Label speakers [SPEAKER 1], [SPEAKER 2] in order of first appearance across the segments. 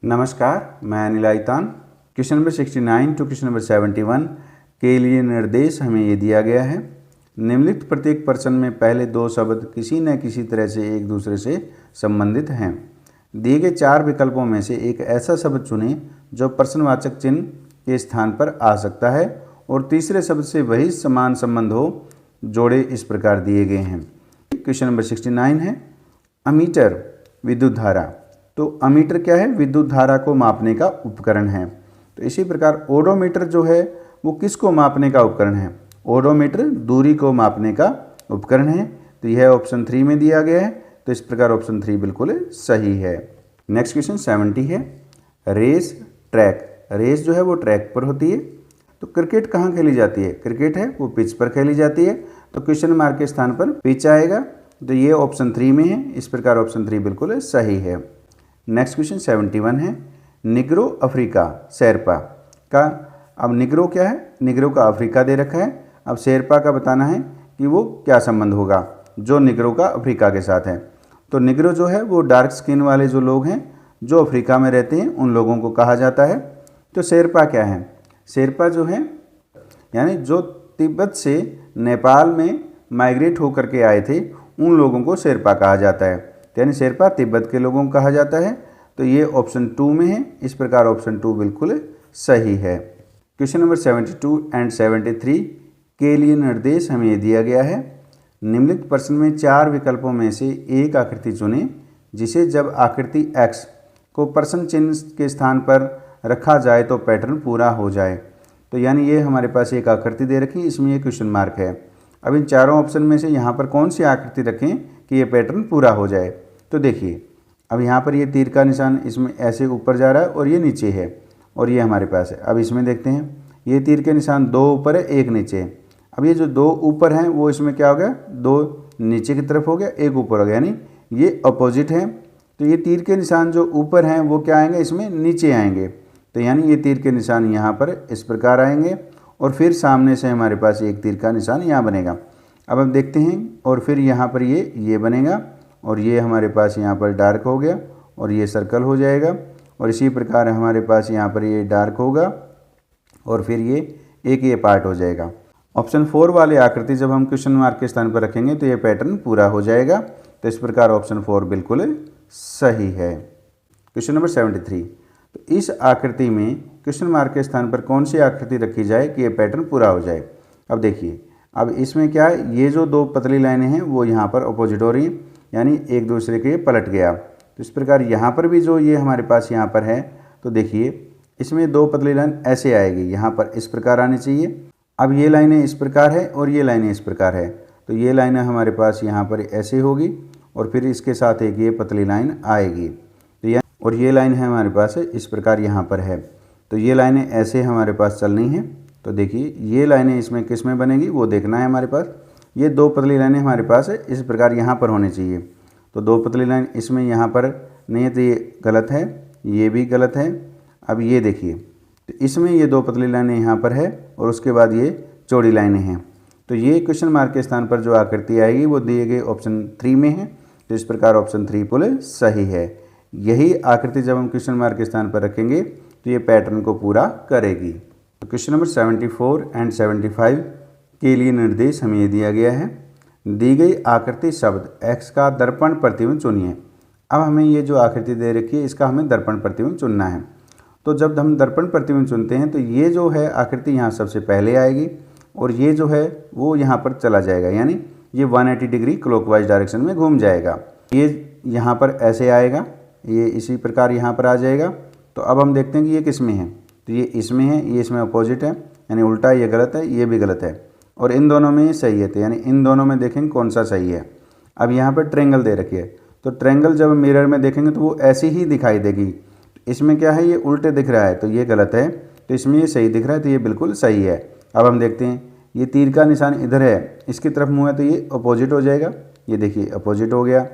[SPEAKER 1] नमस्कार, मैं Anil Aitan. Question number 69 to question number 71 के लिए निर्देश हमें ये दिया गया है। निम्नलिखित प्रत्येक प्रश्न में पहले दो शब्द किसी न किसी तरह से एक दूसरे से संबंधित हैं। दिए गए चार विकल्पों में से एक ऐसा शब्द चुनें जो प्रश्नवाचक चिन्ह के स्थान पर आ सकता है और तीसरे शब्द से वही समान संबंध हो। जोड़े इस प्रकार दिए गए हैं। क्वेश्चन नंबर 69 है अमीटर विद्युत धारा। तो अमीटर क्या है? विद्युत धारा को मापने का उपकरण है। तो इसी प्रकार ओडोमीटर जो है वो किसको मापने का उपकरण है? ओडोमीटर दूरी को मापने का उपकरण है। तो यह ऑप्शन 3 में दिया गया है। तो इस प्रकार ऑप्शन 3 बिल्कुल सही है। नेक्स्ट क्वेश्चन 70 है रेस ट्रैक। रेस जो है वो ट्रैक पर होती है। तो क्रिकेट कहाँ खेली जाती है? क्रिकेट है वो पिच पर खेली जाती है। तो क्वेश्चन मार्क के स्थान पर पिच आएगा। तो ये ऑप्शन 3 में है। इस प्रकार ऑप्शन 3 बिल्कुल सही है। नेक्स्ट क्वेश्चन 71 है निग्रो अफ्रीका शेरपा का। अब निग्रो क्या है? निग्रो का अफ्रीका दे रखा है। अब शेरपा का बताना है कि वो क्या संबंध होगा जो निग्रो का अफ्रीका के साथ है। तो निग्रो जो है वो डार्क स्किन वाले जो लोग हैं जो अफ्रीका में रहते हैं उन लोगों को कहा जाता है। तो शेरपा क्या है? शेरपा जो है यानी जो तिब्बत से नेपाल में माइग्रेट होकर के आए थे उन लोगों को शेरपा कहा जाता है। यानी शेरपा तिब्बत के लोगों को कहा जाता है। तो ये ऑप्शन 2 में है। इस प्रकार ऑप्शन 2 बिल्कुल सही है। क्वेश्चन नंबर 72 एंड 73 के लिए निर्देश हमें ये दिया गया है। निम्नलिखित प्रश्न में चार विकल्पों में से एक आकृति चुनें जिसे जब आकृति x को प्रश्न चिन्ह के स्थान पर रखा जाए तो पैटर्न पूरा हो जाए। तो यानी ये हमारे पास एक आकृति दे रखी है, इसमें ये क्वेश्चन मार्क है। अब इन चारों ऑप्शन में से यहाँ पर कौन सी आकृति रखें कि ये पैटर्न पूरा हो जाए? तो देखिए अब यहाँ पर ये तीर का निशान इसमें ऐसे ऊपर जा रहा है और ये नीचे है और ये हमारे पास है। अब इसमें देखते हैं ये तीर के निशान दो ऊपर है एक नीचे है। अब ये जो दो ऊपर हैं वो इसमें क्या हो गया? दो नीचे की तरफ हो गया एक ऊपर हो गया, यानी ये अपोजिट है। तो ये तीर के निशान जो ऊपर हैं वो क्या आएंगे? इसमें नीचे आएंगे। तो यानी ये तीर के निशान यहाँ पर इस प्रकार आएंगे और फिर सामने से हमारे पास एक तीर का निशान यहाँ बनेगा। अब हम देखते हैं और फिर यहाँ पर ये बनेगा और ये हमारे पास यहाँ पर डार्क हो गया और ये सर्कल हो जाएगा और इसी प्रकार हमारे पास यहाँ पर ये डार्क होगा और फिर ये पार्ट हो जाएगा। ऑप्शन 4 वाली आकृति जब हम क्वेश्चन मार्क के स्थान पर रखेंगे तो ये पैटर्न पूरा हो जाएगा। तो इस प्रकार ऑप्शन 4 बिल्कुल सही है। क्वेश्चन नंबर 73 तो इस आकृति में क्वेश्चन मार्क के स्थान पर कौन सी आकृति रखी जाए कि ये पैटर्न पूरा हो जाए? अब देखिए अब इसमें क्या है, ये जो दो पतली लाइनें हैं वो यहाँ पर अपोजिट हो रही हैं यानी एक दूसरे के पलट गया। तो इस प्रकार यहाँ पर भी जो ये हमारे पास यहाँ पर है तो देखिए इसमें दो पतली लाइन ऐसे आएगी, यहाँ पर इस प्रकार आनी चाहिए। अब ये लाइनें इस प्रकार है और ये लाइनें इस प्रकार है। तो ये लाइनें हमारे पास यहाँ पर ऐसे होगी और फिर इसके साथ एक ये पतली लाइन आएगी। तो यह और ये लाइन है हमारे पास इस प्रकार यहाँ पर है। तो ये लाइनें ऐसे हमारे पास चलनी है। तो देखिए ये लाइनें इसमें किस में बनेगी वो देखना है हमारे पास। ये दो पतली लाइनें हमारे पास है इस प्रकार यहाँ पर होनी चाहिए। तो दो पतली लाइन इसमें यहाँ पर नहीं है तो ये गलत है, ये भी गलत है। अब ये देखिए तो इसमें ये दो पतली लाइनें यहाँ पर है और उसके बाद ये चौड़ी लाइनें हैं। तो ये क्वेश्चन मार्क के स्थान पर जो आकृति आएगी वो दिए गए ऑप्शन 3 में है। तो इस प्रकार ऑप्शन 3 बिल्कुल सही है। यही आकृति जब हम क्वेश्चन मार्क के स्थान पर रखेंगे तो ये पैटर्न को पूरा करेगी। तो क्वेश्चन नंबर 74 एंड 75 के लिए निर्देश हमें ये दिया गया है। दी गई आकृति शब्द x का दर्पण प्रतिबिंब चुनिए। अब हमें ये जो आकृति दे रखी है इसका हमें दर्पण प्रतिबिंब चुनना है। तो जब हम दर्पण प्रतिबिंब चुनते हैं तो ये जो है आकृति यहाँ सबसे पहले आएगी और ये जो है वो यहाँ पर चला जाएगा, यानी ये 180 डिग्री क्लॉकवाइज डायरेक्शन में घूम जाएगा। ये यहाँ पर ऐसे आएगा, ये इसी प्रकार यहाँ पर आ जाएगा। तो अब हम देखते हैं कि ये किस में है। तो ये इसमें है, ये इसमें अपोजिट है यानी उल्टा, ये गलत है, ये भी गलत है और इन दोनों में सही है। तो यानी इन दोनों में देखेंगे कौन सा सही है। अब यहाँ पर ट्रायंगल दे रखी है तो ट्रायंगल जब मिरर में देखेंगे तो वो ऐसी ही दिखाई देगी। इसमें क्या है, ये उल्टे दिख रहा है तो ये गलत है, तो इसमें ये सही दिख रहा है तो ये बिल्कुल सही है। अब हम देखते हैं ये तीर का निशान इधर है, इसकी तरफ मुँह है तो ये अपोजिट हो जाएगा। ये देखिए अपोजिट हो गया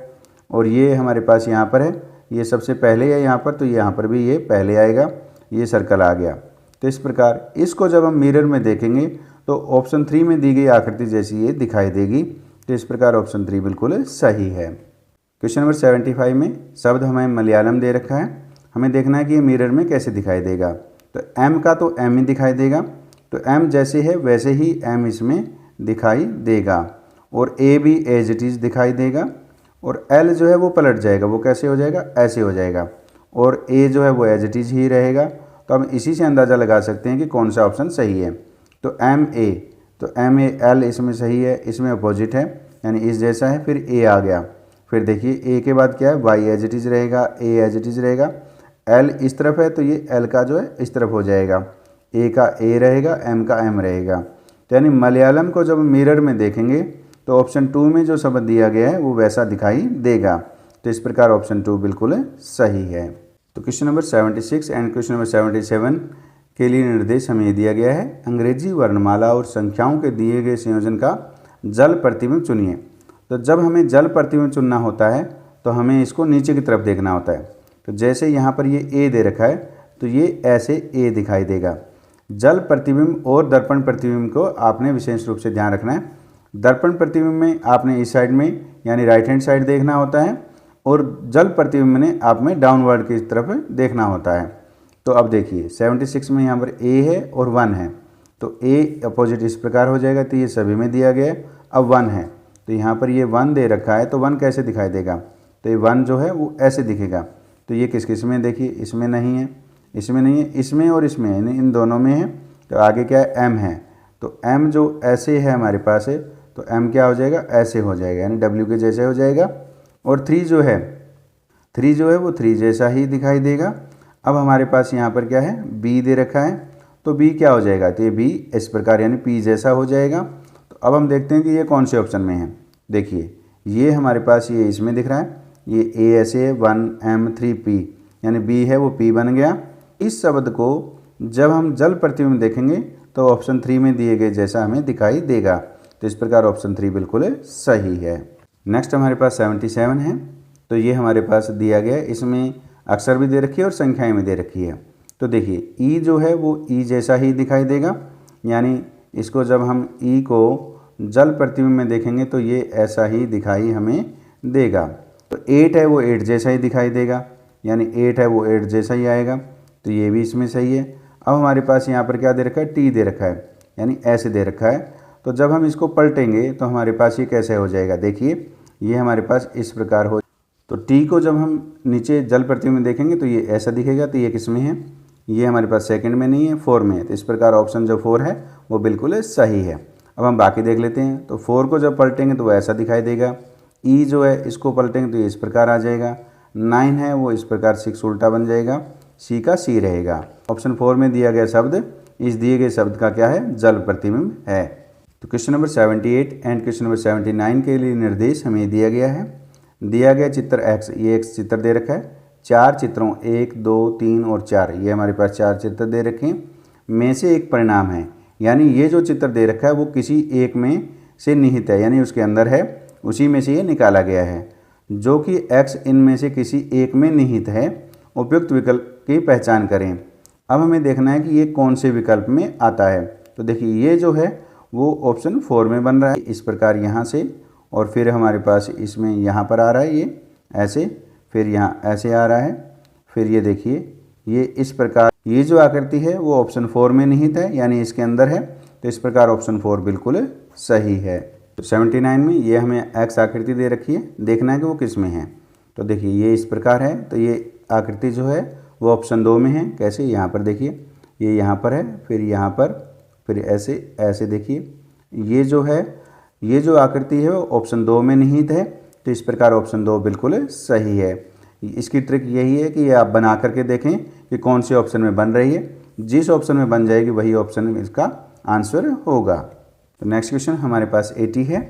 [SPEAKER 1] और ये हमारे पास यहाँ पर है, ये सबसे पहले है यहाँ पर, तो यहाँ पर भी ये पहले आएगा, ये सर्कल आ गया। तो इस प्रकार इसको जब हम मिरर में देखेंगे तो ऑप्शन 3 में दी गई आकृति जैसी ये दिखाई देगी। तो इस प्रकार ऑप्शन 3 बिल्कुल सही है। क्वेश्चन नंबर 75 में शब्द हमें मलयालम दे रखा है। हमें देखना है कि ये मिरर में कैसे दिखाई देगा। तो m का तो m ही दिखाई देगा, तो m जैसे है वैसे ही m इसमें दिखाई देगा, और a भी एज इट इज़ दिखाई देगा, और l जो है वो पलट जाएगा, वो कैसे हो जाएगा, ऐसे हो जाएगा, और a जो है वो एज इट इज़ ही रहेगा। तो हम इसी से अंदाज़ा लगा सकते हैं कि कौन सा ऑप्शन सही है। तो MA, तो MA L इसमें सही है, इसमें अपोजिट है यानी इस जैसा है, फिर A आ गया, फिर देखिए A के बाद क्या है, Y एज इट इज़ रहेगा, A एज इट इज़ रहेगा, L इस तरफ है तो ये L का जो है इस तरफ हो जाएगा, A का A रहेगा, M का M रहेगा। तो यानी मलयालम को जब मिरर में देखेंगे तो ऑप्शन 2 में जो शब्द दिया गया है वो वैसा दिखाई देगा। तो इस प्रकार ऑप्शन 2 बिल्कुल सही है। तो question number 76 and question number 77 के लिए निर्देश हमें दिया गया है, अंग्रेजी वर्णमाला और संख्याओं के दिए गए संयोजन का जल प्रतिबिंब चुनिए। तो जब हमें जल प्रतिबिंब चुनना होता है तो हमें इसको नीचे की तरफ देखना होता है। तो जैसे यहाँ पर ये A दे रखा है तो ये ऐसे A दिखाई देगा। जल प्रतिबिंब और दर्पण प्रतिबिंब को आपने विशेष रूप से ध्यान रखना है। दर्पण प्रतिबिंब में आपने इस साइड में यानी राइट हैंड साइड देखना होता है, और जल प्रतिबिंब में आपने डाउनवर्ड की तरफ देखना होता है। तो अब देखिए 76 में यहाँ पर A है और 1 है, तो A अपोजिट इस प्रकार हो जाएगा, तो ये सभी में दिया गया है। अब 1 है तो यहाँ पर ये 1 दे रखा है, तो 1 कैसे दिखाई देगा, तो ये 1 जो है वो ऐसे दिखेगा। तो ये किस किस में, देखिए इसमें नहीं है, इसमें नहीं है, इसमें और इसमें यानी इन दोनों में है। तो आगे क्या है, M है, तो M जो ऐसे है हमारे पास है तो M क्या हो जाएगा, ऐसे हो जाएगा यानी W के जैसे हो जाएगा। और 3 जो है वो 3 जैसा ही दिखाई देगा। अब हमारे पास यहाँ पर क्या है, B दे रखा है, तो B क्या हो जाएगा, तो ये B इस प्रकार यानी P जैसा हो जाएगा। तो अब हम देखते हैं कि ये कौन से ऑप्शन में है। देखिए ये हमारे पास ये इसमें दिख रहा है, ये A ऐसे है 1M3P यानी B है वो P बन गया। इस शब्द को जब हम जल प्रतिबिंब देखेंगे तो ऑप्शन 3 में दिए गए जैसा हमें दिखाई देगा। तो इस प्रकार ऑप्शन 3 बिल्कुल सही है। नेक्स्ट हमारे पास 77 है, तो ये हमारे पास दिया गया है, इसमें अक्षर भी दे रखी है और संख्याएं भी दे रखी है। तो देखिए ई जो है वो ई जैसा ही दिखाई देगा, यानी इसको जब हम ई को जल प्रतिबिंब में देखेंगे तो ये ऐसा ही दिखाई हमें देगा। तो 8 है वो 8 जैसा ही दिखाई देगा, यानी 8 है वो 8 जैसा ही आएगा, तो ये भी इसमें सही है। अब हमारे पास यहाँ पर क्या दे रखा है, टी दे रखा है यानी ऐसे दे रखा है। तो जब हम इसको पलटेंगे तो हमारे पास ये कैसे हो जाएगा, देखिए ये हमारे पास इस प्रकार हो। तो टी को जब हम नीचे जल प्रतिबिंब में देखेंगे तो ये ऐसा दिखेगा। तो ये किस में है, ये हमारे पास सेकंड में नहीं है, 4 में है। तो इस प्रकार ऑप्शन जो 4 है वो बिल्कुल सही है। अब हम बाकी देख लेते हैं। तो 4 को जब पलटेंगे तो वो ऐसा दिखाई देगा। ई जो है इसको पलटेंगे तो ये इस प्रकार आ जाएगा। 9 है वो इस प्रकार 6 उल्टा बन जाएगा, सी का सी रहेगा। ऑप्शन 4 में दिया गया शब्द इस दिए गए शब्द का क्या है, जल प्रतिबिंब है। तो question number 78 and question number 79 के लिए निर्देश हमें दिया गया है। दिया गया चित्र एक्स, ये एक चित्र दे रखा है। 4 चित्रों 1, 2, 3 और 4, ये हमारे पास 4 चित्र दे रखे हैं, में से एक परिणाम है। यानी ये जो चित्र दे रखा है वो किसी एक में से निहित है, यानी उसके अंदर है, उसी में से ये निकाला गया है, जो कि एक्स इनमें से किसी एक में निहित है। उपयुक्त विकल्प की पहचान करें। अब हमें देखना है कि ये कौन से विकल्प में आता है। तो देखिए ये जो है वो ऑप्शन 4 में बन रहा है, इस प्रकार यहाँ से, और फिर हमारे पास इसमें यहाँ पर आ रहा है ये ऐसे, फिर यहाँ ऐसे आ रहा है, फिर ये देखिए ये इस प्रकार, ये जो आकृति है वो ऑप्शन 4 में निहित है, यानी इसके अंदर है। तो इस प्रकार ऑप्शन 4 बिल्कुल सही है। तो 79 में ये हमें एक्स आकृति दे रखी है, देखना है कि वो किस में है। तो देखिए ये इस प्रकार है, तो ये आकृति जो है वो ऑप्शन 2 में है। कैसे, यहाँ पर देखिए ये यहाँ पर है, फिर यहाँ पर, फिर ऐसे ऐसे देखिए ये जो है, ये जो आकृति है वो ऑप्शन 2 में निहित है। तो इस प्रकार ऑप्शन 2 बिल्कुल सही है। इसकी ट्रिक यही है कि ये आप बना करके देखें कि कौन से ऑप्शन में बन रही है, जिस ऑप्शन में बन जाएगी वही ऑप्शन में इसका आंसर होगा। तो नेक्स्ट क्वेश्चन हमारे पास 80 है।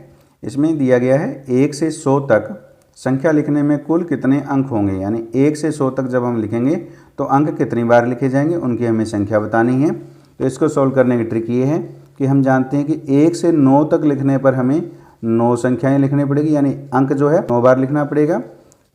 [SPEAKER 1] इसमें दिया गया है 1 से 100 तक संख्या लिखने में कुल कितने अंक होंगे, यानी 1 से 100 तक जब हम लिखेंगे तो अंक कितनी बार लिखे जाएंगे, उनकी हमें संख्या बतानी है। तो इसको सॉल्व करने की ट्रिक ये है कि हम जानते हैं कि 1 से 9 तक लिखने पर हमें 9 संख्याएं लिखनी पड़ेगी, यानी अंक जो है 9 बार लिखना पड़ेगा।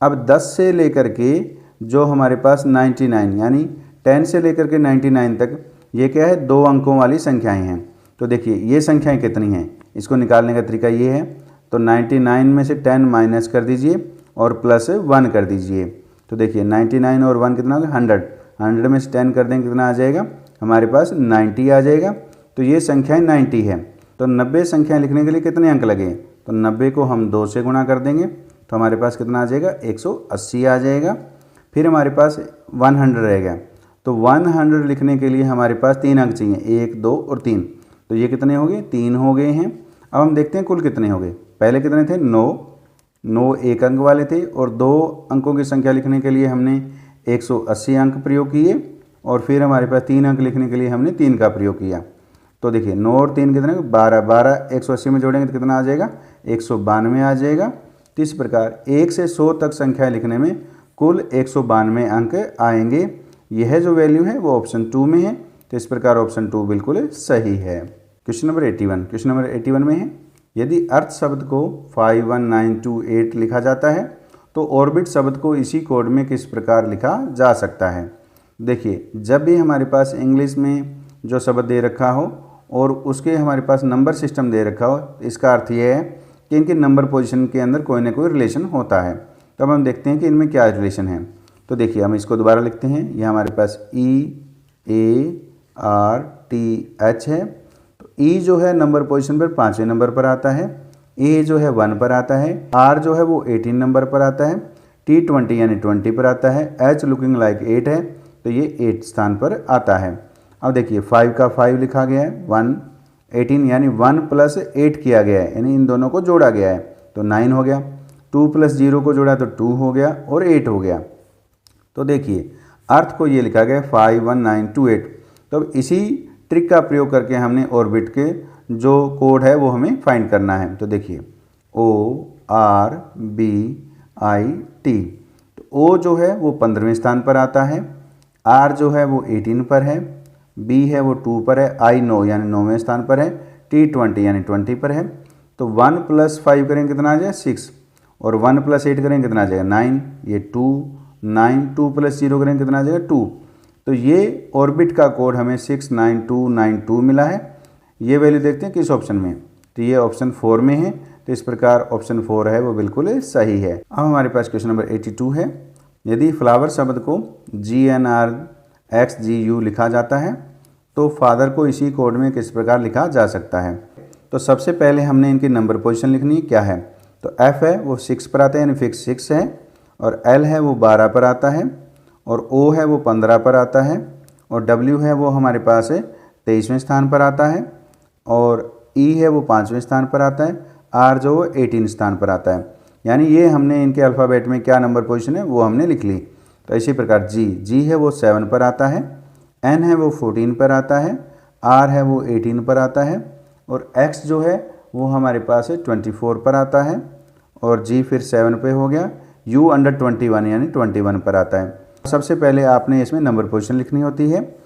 [SPEAKER 1] अब 10 से लेकर के जो हमारे पास 99 यानी 10 से लेकर के 99 तक, ये क्या है, 2 अंकों वाली संख्याएं हैं। तो देखिए ये संख्याएं कितनी हैं, इसको निकालने का तरीका ये है। तो 99 में से 10 माइनस कर दीजिए और प्लस 1 कर दीजिए। तो देखिए 99 और 1 कितना होगा 100, 100 में से 10 कर देंगे कितना आ जाएगा हमारे पास 90 आ जाएगा। तो ये संख्याएं 90 है। तो 90 संख्याएं लिखने के लिए कितने अंक लगे, तो 90 को हम 2 से गुणा कर देंगे तो हमारे पास कितना आ जाएगा 180 आ जाएगा। फिर हमारे पास 100 रहेगा, तो 100 लिखने के लिए हमारे पास 3 अंक चाहिए, 1 2 और 3, तो ये कितने हो गए 3 हो गए हैं। अब हम देखते हैं कुल कितने हो गए। पहले कितने थे 9 1 अंक वाले थे और 2 अंकों की संख्या लिखने के लिए हमने 180 अंक प्रयोग किए और फिर हमारे पास 3 अंक लिखने के लिए हमने 3 का प्रयोग किया। तो देखिए 9 और 3 कितने 12, 12 180 में जोड़ेंगे तो कितना आ जाएगा 192 आ जाएगा। तो इस प्रकार 1 से 100 तक संख्या लिखने में कुल 192 अंक आएंगे। यह जो वैल्यू है वो ऑप्शन 2 में है, तो इस प्रकार ऑप्शन 2 बिल्कुल सही है। क्वेश्चन नंबर 81, क्वेश्चन नंबर 81 में है यदि अर्थ शब्द को 51928 लिखा जाता है तो ऑर्बिट शब्द को इसी कोड में किस प्रकार लिखा जा सकता है। देखिए जब भी हमारे पास इंग्लिश में जो शब्द दे रखा हो और उसके हमारे पास नंबर सिस्टम दे रखा हो, इसका अर्थ ये है कि इनके नंबर पोजीशन के अंदर कोई ना कोई रिलेशन होता है। तो अब हम देखते हैं कि इनमें क्या रिलेशन है। तो देखिए हम इसको दोबारा लिखते हैं। ये हमारे पास EARTH है। तो E जो है नंबर पोजीशन पर 5वें नंबर पर आता है, A जो है 1 पर आता है, R जो है वो 18 नंबर पर आता है, T 20 यानी 20 पर आता है, H लुकिंग लाइक 8 है तो ये 8 स्थान पर आता है। अब देखिए 5 का 5 लिखा गया है, 1 18 यानी 1 प्लस 8 किया गया है, यानी इन दोनों को जोड़ा गया है तो 9 हो गया। 2 प्लस 0 को जोड़ा तो 2 हो गया और 8 हो गया। तो देखिए अर्थ को ये लिखा गया 51928। तो अब इसी ट्रिक का प्रयोग करके हमने ऑर्बिट के जो कोड है वो हमें फाइंड करना है। तो देखिए ORBIT, तो O जो है वो 15वें स्थान पर आता है, R जो है वो 18 पर है, B है वो 2 पर है, I 9 यानी 9वें स्थान पर है, T 20 यानी 20 पर है। तो 1 + 5 करेंगे कितना आ जाएगा 6 और 1 + 8 करेंगे कितना आ जाएगा 9, ये 2 9 2 + 0 करेंगे कितना आ जाएगा 2। तो ये ऑर्बिट का कोड हमें 69292 मिला है। ये वैल्यू देखते हैं किस ऑप्शन में, तो ये ऑप्शन 4 में है। तो इस प्रकार ऑप्शन 4 है वो बिल्कुल सही है। अब हमारे पास क्वेश्चन नंबर 82 है यदि फ्लावर शब्द को GNRXGU लिखा जाता है तो फादर को इसी कोड में किस प्रकार लिखा जा सकता है। तो सबसे पहले हमने इनकी नंबर पोजीशन लिखनी क्या है। तो F है वो 6 पर आता है यानी फिक्स 6 है, और L है वो 12 पर आता है, और O है वो 15 पर आता है, और W है वो हमारे पास 23वें स्थान पर आता है, और E है वो 5वें स्थान पर आता है, R जो 18 स्थान पर आता है। यानी ये हमने इनके अल्फ़ाबेट में क्या नंबर पोजीशन है वो हमने लिख ली। तो इसी प्रकार G है वो 7 पर आता है, N है वो 14 पर आता है, R है वो 18 पर आता है, और X जो है वो हमारे पास 24 पर आता है, और G फिर 7 पे हो गया, U अंडर 21 यानी 21 पर आता है। सबसे पहले आपने इसमें नंबर पोजीशन लिखनी होती है।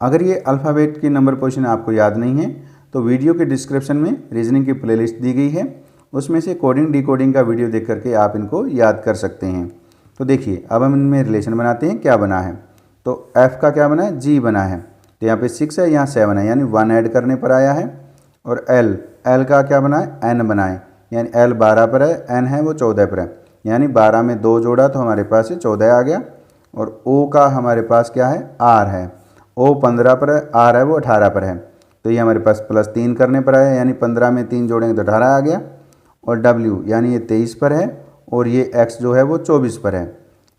[SPEAKER 1] अगर ये अल्फ़ाबेट की नंबर पोजीशन आपको याद नहीं है तो वीडियो के डिस्क्रिप्शन में रीजनिंग की प्लेलिस्ट दी गई है, उसमें से कोडिंग डिकोडिंग का वीडियो देख करके आप इनको याद कर सकते हैं। तो देखिए अब हम इनमें रिलेशन बनाते हैं। क्या बना है, तो F का क्या बना है G बना है, तो यहाँ पे 6 है यहाँ 7 है यानी 1 ऐड करने पर आया है, और L का क्या बना है N बना है, यानी L 12 पर है, N है वो 14 पर है, यानी 12 में 2 जोड़ा तो हमारे पास 14 आ गया। और O का हमारे पास क्या है R है, O 15 पर है, R है वो 18 पर है, तो ये हमारे पास +3 करने पर आया, यानी 15 में 3 जोड़ेंगे तो 18 आ गया। और W यानी ये 23 पर है, और ये X जो है वो 24 पर है,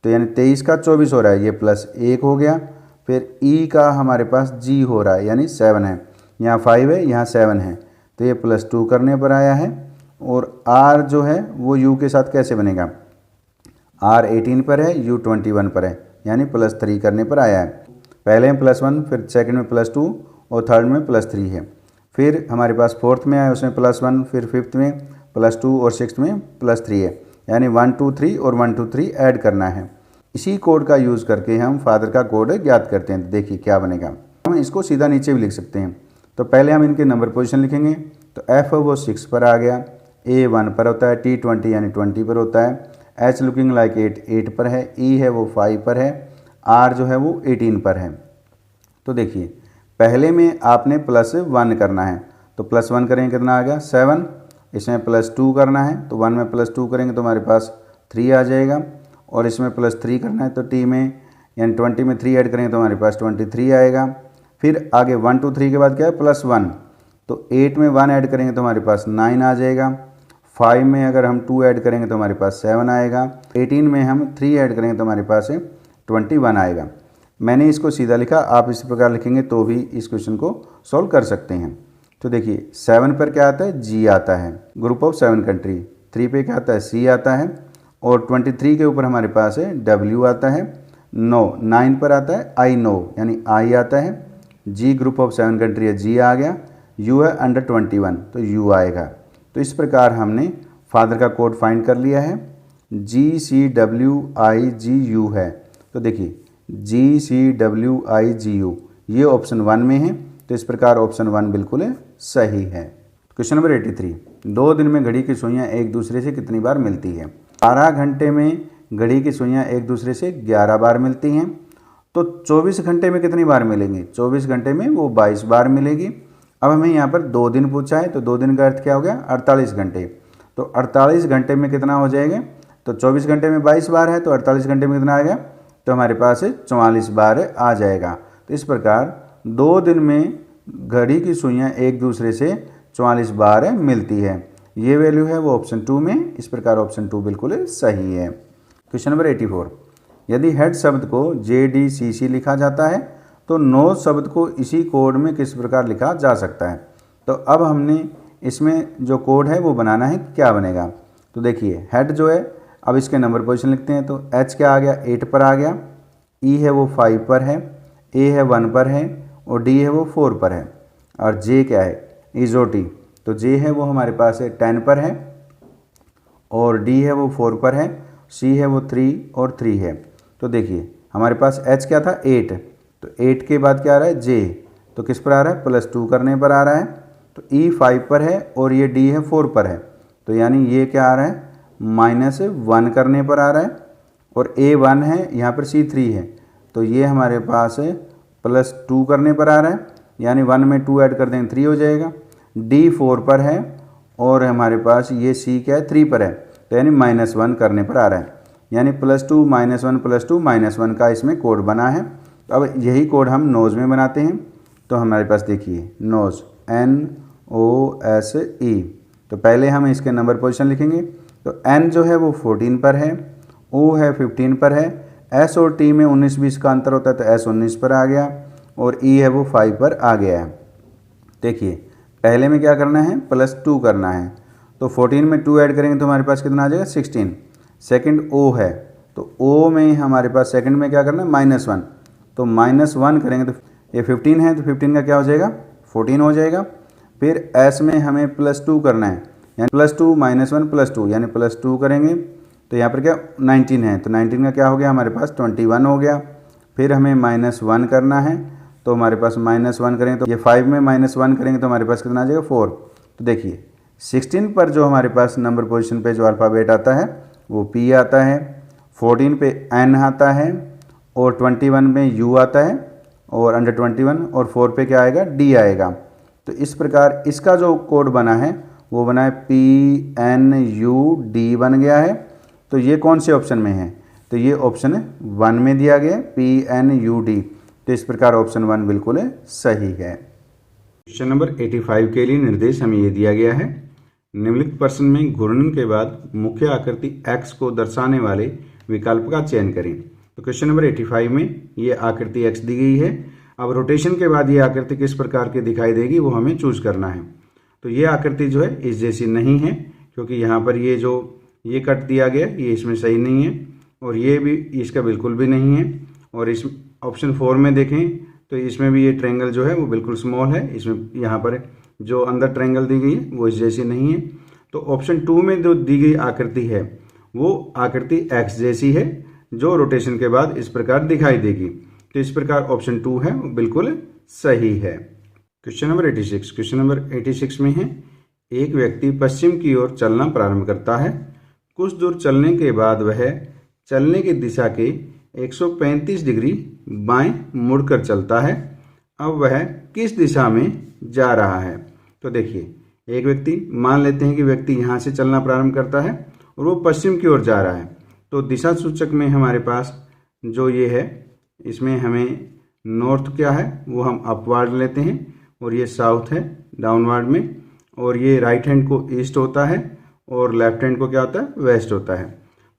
[SPEAKER 1] तो यानी 23 का 24 हो रहा है, ये +1 हो गया। फिर E का हमारे पास G हो रहा है यानी 7 है, यहाँ 5 है यहाँ 7 है, तो ये +2 करने पर आया है। और R जो है वो U के साथ कैसे बनेगा, R 18 पर है, U 21 पर है, यानी +3 करने पर आया है। पहले में +1, फिर सेकंड में +2 और थर्ड में +3 है। फिर हमारे पास फोर्थ में आया उसमें +1, फिर फिफ्थ में +2 और सिक्स्थ में +3 है, यानी 1 2 3 और 1 2 3 ऐड करना है। इसी कोड का यूज़ करके हम फादर का कोड ज्ञात करते हैं। तो देखिए क्या बनेगा, हम इसको सीधा नीचे भी लिख सकते हैं। तो पहले हम इनके नंबर पोजीशन लिखेंगे। तो F वो 6 पर आ गया, A 1 पर होता है, T 20 यानी 20 पर होता है, H लुकिंग लाइक 8 पर है, E है वो 5 पर है, R जो है वो 18 पर है। तो देखिए पहले में आपने +1 करना है, तो +1 करेंगे कितना आ गया 7, इसमें +2 करना है, तो 1 में +2 करेंगे तो हमारे पास 3 आ जाएगा। और इसमें +3 करना है, तो t में यानी 20 में 3 ऐड करेंगे तो हमारे पास 23 आएगा। फिर आगे 1 2 3 के बाद क्या है +1, तो 8 में 1 ऐड करेंगे तो हमारे पास 9 आ जाएगा। 5 में अगर हम 2 ऐड करेंगे तो हमारे पास 7 आएगा। 18 में हम 3 ऐड करेंगे तो हमारे पास 21 आएगा। मैंने इसको सीधा लिखा, आप इसी प्रकार लिखेंगे तो भी इस क्वेश्चन को सॉल्व कर सकते हैं। तो देखिए 7 पर क्या आता है, जी आता है, ग्रुप ऑफ 7 कंट्री। 3 पे क्या आता है, सी आता है, और 23 के ऊपर हमारे पास है डब्ल्यू आता है। 9 पर आता है आई नो, यानी आई आता है। जी ग्रुप ऑफ 7 कंट्री है, जी आ गया। यू है अंडर 21, तो यू आएगा। तो इस प्रकार हमने फादर का कोड फाइंड कर लिया है। GCWIGU है, तो देखिए GCWIGU ये ऑप्शन 1 में है, तो इस प्रकार ऑप्शन 1 बिल्कुल सही है। क्वेश्चन नंबर 83, 2 दिन में घड़ी की सुइयाँ एक दूसरे से कितनी बार मिलती है। 12 घंटे में घड़ी की सुइयाँ एक दूसरे से 11 बार मिलती हैं, तो 24 घंटे में कितनी बार मिलेंगी, 24 घंटे में वो 22 बार मिलेगी। अब हमें यहाँ पर 2 दिन पूछा है, तो 2 दिन का अर्थ क्या हो गया, 48 घंटे। तो 48 घंटे में कितना हो जाएगा, तो 24 घंटे में 22 बार है, तो 48 घंटे में कितना आएगा, तो हमारे पास 44 बार आ जाएगा। तो इस प्रकार 2 दिन में घड़ी की सुइयाँ एक दूसरे से 44 बार मिलती है। ये वैल्यू है वो ऑप्शन 2 में, इस प्रकार ऑप्शन 2 बिल्कुल सही है। क्वेश्चन नंबर 84, यदि हेड शब्द को JDCC लिखा जाता है तो नोज शब्द को इसी कोड में किस प्रकार लिखा जा सकता है। तो अब हमने इसमें जो कोड है वो बनाना है, क्या बनेगा। तो देखिए हेड जो है, अब इसके नंबर पोजीशन लिखते हैं, तो H क्या आ गया, 8 पर आ गया। E है वो 5 पर है, A है 1 पर है, और D है वो 4 पर है, और J क्या है, इजोटी। तो J है वो हमारे पास 10 पर है, और D है वो 4 पर है, C है वो 3 और 3 है। तो देखिए हमारे पास H क्या था, 8, तो 8 के बाद क्या आ रहा है, J, तो किस पर आ रहा है, +2 करने पर आ रहा है। तो E 5 पर है और ये D है 4 पर है, तो यानी ये क्या आ रहा है, -1 करने पर आ रहा है। और A 1 है, यहाँ पर C 3 है, तो ये हमारे पास +2 करने पर आ रहा है, यानी 1 में 2 ऐड कर देंगे 3 हो जाएगा। D 4 पर है और हमारे पास ये C क्या है, 3 पर है, तो यानी -1 करने पर आ रहा है, यानी +2 -1 +2 -1 का इसमें कोड बना है। तो अब यही कोड हम नोज में बनाते हैं। तो हमारे पास देखिए नोज NOSE, तो पहले हम इसके नंबर पोजीशन लिखेंगे। तो N जो है वो 14 पर है, O है 15 पर है, S और T में 19-20 का अंतर होता है, तो S 19 पर आ गया, और E है वो 5 पर आ गया है। देखिए पहले में क्या करना है, +2 करना है, तो 14 में 2 ऐड करेंगे तो हमारे पास कितना आ जाएगा, 16। सेकंड O है, तो O में हमारे पास सेकंड में क्या करना है, -1, तो -1 करेंगे तो ये 15 है, तो 15 का क्या हो जाएगा, 14 हो जाएगा। फिर S में हमें +2 करना है, यानी +2 -1 +2 यानी +2 करेंगे, तो यहाँ पर क्या 19 है, तो 19 का क्या हो गया, हमारे पास 21 हो गया। फिर हमें -1 करना है, तो हमारे पास -1 करेंगे तो ये 5 में -1 करेंगे तो हमारे पास कितना आ जाएगा, 4। तो देखिए 16 पर जो हमारे पास नंबर पोजीशन पे जो अल्फ़ाबेट आता है वो P आता है, 14 पे N आता है, और 21 में U आता है, और अंडर 21 और 4 पे क्या आएगा, D आएगा। तो इस प्रकार इसका जो कोड बना है वो बना है PNUD बन गया है। तो ये कौन से ऑप्शन में है, तो ये ऑप्शन 1 में दिया गया PNUD। तो इस प्रकार ऑप्शन 1 बिल्कुल सही है। क्वेश्चन नंबर 85 के लिए निर्देश हमें ये दिया गया है, निम्नलिखित प्रश्न में घूर्णन के बाद मुख्य आकृति X को दर्शाने वाले विकल्प का चयन करें। तो क्वेश्चन नंबर 85 में ये आकृति X दी गई है। अब रोटेशन के बाद ये आकृति किस प्रकार की दिखाई देगी वो हमें चूज करना है। तो ये आकृति जो है इस जैसी नहीं है, क्योंकि यहाँ पर ये जो ये कट दिया गया ये इसमें सही नहीं है, और ये भी इसका बिल्कुल भी नहीं है। और इस ऑप्शन 4 में देखें तो इसमें भी ये ट्रायंगल जो है वो बिल्कुल स्मॉल है, इसमें यहाँ पर जो अंदर ट्रायंगल दी गई है वो इस जैसी नहीं है। तो ऑप्शन 2 में जो दी गई आकृति है वो आकृति X जैसी है, जो रोटेशन के बाद इस प्रकार दिखाई देगी। तो इस प्रकार ऑप्शन 2 है वो बिल्कुल सही है। क्वेश्चन नंबर 86, क्वेश्चन नंबर 86 में है, एक व्यक्ति पश्चिम की ओर चलना प्रारंभ करता है। कुछ दूर चलने के बाद वह चलने की दिशा के 135 डिग्री बाएं मुड़कर चलता है। अब वह किस दिशा में जा रहा है। तो देखिए एक व्यक्ति, मान लेते हैं कि व्यक्ति यहाँ से चलना प्रारंभ करता है और वो पश्चिम की ओर जा रहा है, तो तो दिशा सूचक में हमारे पास जो ये है, इसमें हमें नॉर्थ क्या है वो हम अपवार्ड लेते हैं, और ये साउथ है डाउनवार्ड में, और ये राइट हैंड को ईस्ट होता है और लेफ्ट हैंड को क्या होता है, वेस्ट होता है।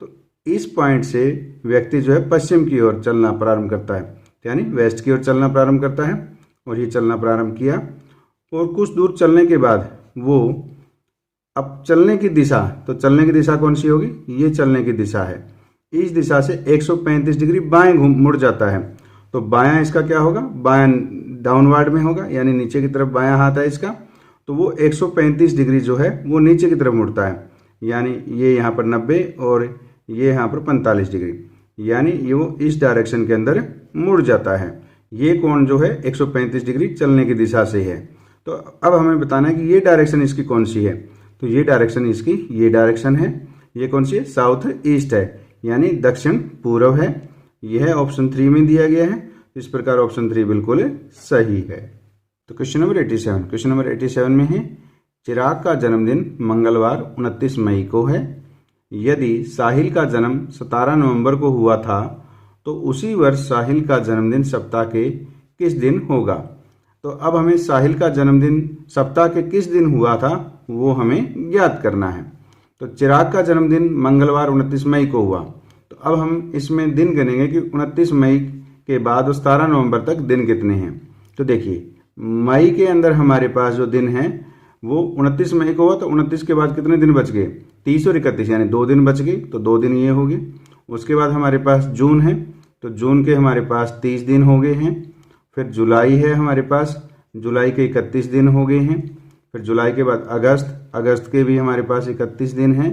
[SPEAKER 1] तो इस पॉइंट से व्यक्ति जो है पश्चिम की ओर चलना प्रारंभ करता है, यानी वेस्ट की ओर चलना प्रारंभ करता है, और ये चलना प्रारंभ किया, और कुछ दूर चलने के बाद वो अब चलने की दिशा, तो चलने की दिशा कौन सी होगी, ये चलने की दिशा है, इस दिशा से 135 डिग्री बाएं मुड़ जाता है। तो बायां इसका क्या होगा, बायां डाउनवर्ड में होगा, यानी नीचे की तरफ बायां हाथ है इसका, तो वो 135 डिग्री जो है वो नीचे की तरफ मुड़ता है, यानी ये यहाँ पर 90 और ये यहाँ पर 45 डिग्री, यानी ये वो इस डायरेक्शन के अंदर मुड़ जाता है। ये कोण जो है 135 डिग्री चलने की दिशा से है। तो अब हमें बताना है कि ये डायरेक्शन इसकी कौन सी है, तो ये डायरेक्शन इसकी ये डायरेक्शन है, ये कौन सी है, साउथ ईस्ट है, यानी दक्षिण पूर्व है। यह ऑप्शन 3 में दिया गया है, इस प्रकार ऑप्शन 3 बिल्कुल सही है। तो क्वेश्चन नंबर 87 में है, चिराग का जन्मदिन मंगलवार 29 मई को है। यदि साहिल का जन्म 17 नवंबर को हुआ था तो उसी वर्ष साहिल का जन्मदिन सप्ताह के किस दिन होगा। तो अब हमें साहिल का जन्मदिन सप्ताह के किस दिन हुआ था वो हमें ज्ञात करना है। तो चिराग का जन्मदिन मंगलवार 29 मई को हुआ, तो अब हम इसमें दिन गिनेंगे कि 29 मई के बाद 17 नवंबर तक दिन कितने हैं। तो देखिए मई के अंदर हमारे पास जो दिन है वो 29 मई को हुआ, तो 29 के बाद कितने दिन बच गए, 30 और 31, यानी 2 दिन बच गए, तो 2 दिन ये हो गए। उसके बाद हमारे पास जून है, तो जून के हमारे पास 30 दिन हो गए हैं। फिर जुलाई है हमारे पास, जुलाई के 31 दिन हो गए हैं। फिर जुलाई के बाद अगस्त के भी हमारे पास 31 दिन हैं।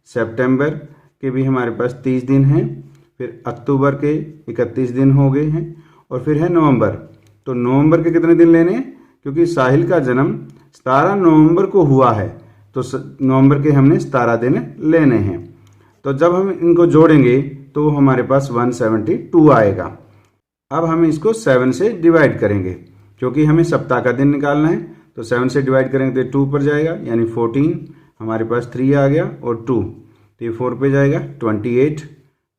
[SPEAKER 1] सितंबर के भी हमारे पास 30 दिन हैं। फिर अक्टूबर के 31 दिन हो गए हैं, और फिर है नवंबर। तो नवंबर के कितने दिन लेने हैं, क्योंकि साहिल का जन्म 17 नवंबर को हुआ है, तो नवंबर के हमने 17 दिन लेने हैं। तो जब हम इनको जोड़ेंगे तो हमारे पास 172 आएगा। अब हम इसको 7 से डिवाइड करेंगे, क्योंकि हमें सप्ताह का दिन निकालना है, तो 7 से डिवाइड करेंगे तो 2 पर जाएगा, यानी 14, हमारे पास 3 आ गया और 2, तो ये 4 पे जाएगा 28,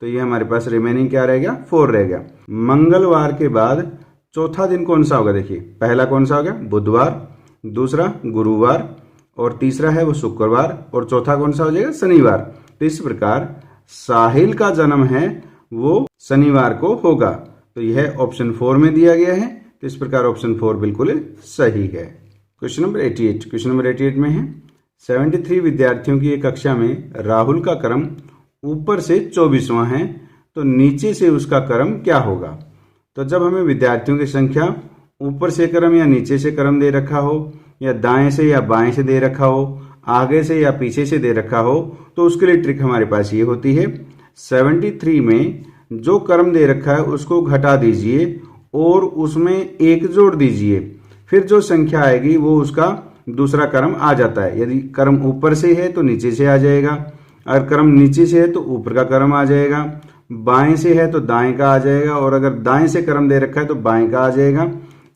[SPEAKER 1] तो ये हमारे पास रिमेनिंग क्या रहेगा, 4 रहेगा। मंगलवार के बाद चौथा दिन कौन सा होगा, देखिए पहला कौन सा होगा, बुधवार, दूसरा गुरुवार, और तीसरा है वो शुक्रवार, और चौथा कौन सा हो जाएगा, शनिवार। तो इस प्रकार साहिल का जन्म है वो शनिवार को होगा, तो यह ऑप्शन 4 में दिया गया है, तो इस प्रकार ऑप्शन 4 बिल्कुल सही है। क्वेश्चन नंबर 88 में है, 73 विद्यार्थियों की एक कक्षा में राहुल का क्रम ऊपर से 24वां है, तो नीचे से उसका क्रम क्या होगा। तो जब हमें विद्यार्थियों की संख्या ऊपर से क्रम या नीचे से क्रम दे रखा हो, या दाएं से या बाएं से दे रखा हो, आगे से या पीछे से दे रखा हो, तो उसके लिए ट्रिक हमारे पास ये होती है, 73 में जो क्रम दे रखा है उसको घटा दीजिए और उसमें 1 जोड़ दीजिए, फिर जो संख्या आएगी वो उसका दूसरा क्रम आ जाता है। यदि क्रम ऊपर से है तो नीचे से आ जाएगा, अगर क्रम नीचे से है तो ऊपर का क्रम आ जाएगा, बाएं से है तो दाएं का आ जाएगा, और अगर दाएं से क्रम दे रखा है तो बाएं का आ जाएगा।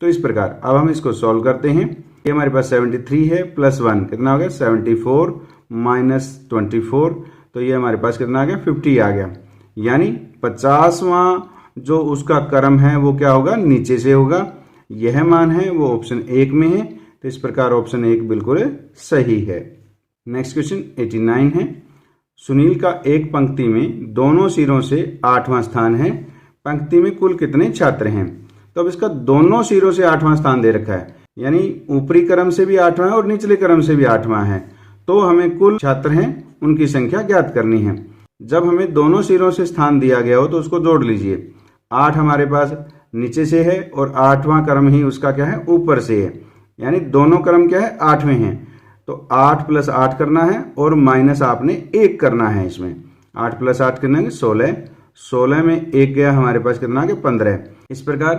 [SPEAKER 1] तो इस प्रकार अब हम इसको सॉल्व करते हैं। ये हमारे पास 73 है प्लस 1 कितना हो गया, 74 माइनस 24, तो ये हमारे पास कितना आ गया, 50 आ गया, यानी 50वां जो उसका क्रम है वो क्या होगा, नीचे से होगा। यह मान है वो ऑप्शन 1 में है, तो इस प्रकार ऑप्शन 1 बिल्कुल सही है। नेक्स्ट क्वेश्चन 89 है, सुनील का एक पंक्ति में दोनों सिरों से 8वां स्थान है, पंक्ति में कुल कितने छात्र हैं। तो अब इसका दोनों सिरों से 8वां स्थान दे रखा है, यानी ऊपरी क्रम से भी 8वां है और निचले क्रम से भी 8वां है, तो हमें कुल छात्र हैं उनकी संख्या ज्ञात करनी है। जब हमें दोनों सिरों से स्थान दिया गया हो तो उसको जोड़ लीजिए। 8 हमारे पास नीचे से है और 8वां क्रम ही उसका क्या है, ऊपर से है, यानी दोनों क्रम क्या है, 8वें हैं। तो 8 प्लस 8 करना है और माइनस आपने 1 करना है इसमें। 8 प्लस 8 करना है 16, 16 में 1 गया हमारे पास कितना आ गया, 15। इस प्रकार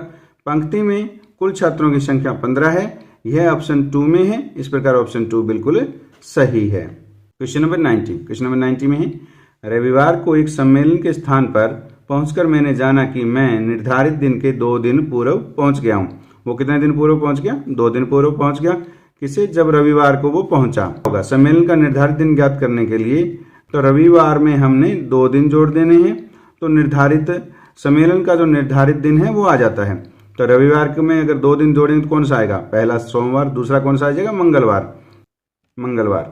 [SPEAKER 1] पंक्ति में कुल छात्रों की संख्या 15 है, यह ऑप्शन 2 में है, इस प्रकार ऑप्शन 2 बिल्कुल सही है। क्वेश्चन नंबर 90 में है, रविवार को एक सम्मेलन के स्थान पर पहुंचकर मैंने जाना कि मैं निर्धारित दिन के 2 दिन पूर्व पहुंच गया हूं। वो कितने दिन पूर्व पहुंच गया, 2 दिन पूर्व पहुंच गया। किसे, जब रविवार को वो पहुंचा होगा। सम्मेलन का निर्धारित दिन ज्ञात करने के लिए तो रविवार में हमने 2 दिन जोड़ देने हैं, तो निर्धारित सम्मेलन का जो निर्धारित दिन है वो आ जाता है। तो रविवार में अगर 2 दिन जोड़ेंगे तो कौन सा आएगा? पहला सोमवार, दूसरा कौन सा आ जाएगा? मंगलवार।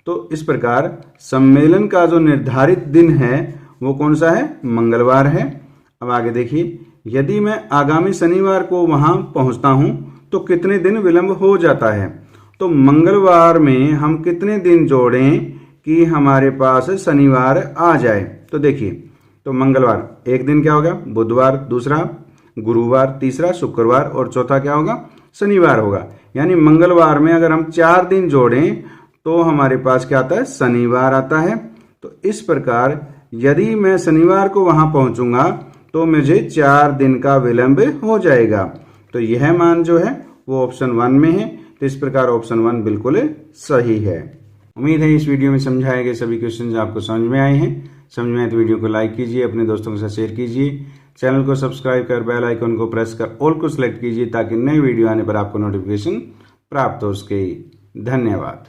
[SPEAKER 1] तो इस प्रकार सम्मेलन का जो निर्धारित दिन है वो कौन सा है? मंगलवार है। अब आगे देखिए, यदि मैं आगामी शनिवार को वहां पहुंचता हूं तो कितने दिन विलंब हो जाता है? तो मंगलवार में हम कितने दिन जोड़ें कि हमारे पास शनिवार आ जाए? तो देखिए, तो मंगलवार एक दिन क्या होगा? बुधवार, दूसरा गुरुवार, तीसरा शुक्रवार और चौथा क्या होगा? शनिवार होगा। यानी मंगलवार में अगर हम 4 दिन जोड़ें तो हमारे पास क्या आता है? शनिवार आता है। तो इस प्रकार यदि मैं शनिवार को वहां पहुंचूंगा तो मुझे 4 दिन का विलंब हो जाएगा। तो यह मान जो है वो ऑप्शन 1 में है। तो इस प्रकार ऑप्शन 1 बिल्कुल सही है। उम्मीद है इस वीडियो में समझाए गए सभी क्वेश्चन आपको समझ में आए हैं। समझ में आए तो वीडियो को लाइक कीजिए, अपने दोस्तों के साथ शेयर कीजिए, चैनल को सब्सक्राइब कर बेल आइकन को प्रेस कर ऑल को सिलेक्ट कीजिए ताकि नई वीडियो आने पर आपको नोटिफिकेशन प्राप्त हो सके। धन्यवाद।